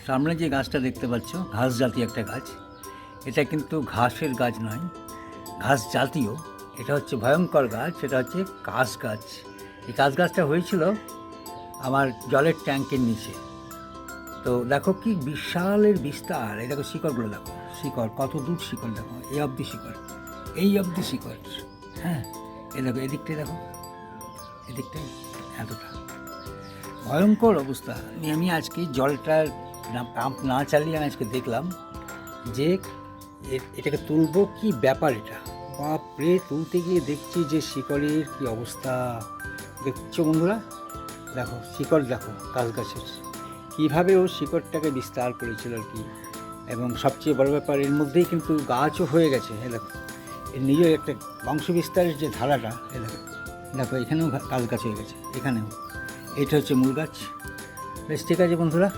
সামনে যে গাছটা দেখতে পাচ্ছ ঘাস জাতীয় একটা গাছ, এটা কিন্তু ঘাসের গাছ নয়, ঘাস জাতীয়। এটা হচ্ছে ভয়ঙ্কর গাছ, সেটা হচ্ছে কাশ গাছ। এই কাশ গাছটা হয়েছিল আমার জলের ট্যাঙ্কের নিচে। তো দেখো কি বিশালের বিস্তার, এই দেখো শিকড়গুলো দেখো, শিকড় কত দূর শিকড় দেখো, এই অবধি শিকড়, এই অবধি শিকড়। হ্যাঁ, এ দেখো এদিকটাই দেখো, এদিকটাই এতটা ভয়ঙ্কর অবস্থা। আমি আজকে জলটার পাম্প না চালিয়ে আমি আজকে দেখলাম যে এটাকে তুলবো, কি ব্যাপার এটা, বাপরে! তুলতে গিয়ে দেখছি যে শিকড়ের কি অবস্থা দেখছো বন্ধুরা, দেখো শিকড় দেখো কাশ গাছের, কীভাবে ও শিকড়টাকে বিস্তার করেছিল আর কি। এবং সবচেয়ে বড় ব্যাপার, এর মধ্যেই কিন্তু গাছও হয়ে গেছে। এ দেখো এর নিজের একটা বংশ বিস্তারের যে ধারাটা, এ দেখো দেখো এখানেও কাশ গাছ হয়ে গেছে, এখানেও। এটা হচ্ছে মূল গাছ। বেশ, ঠিক আছে বন্ধুরা।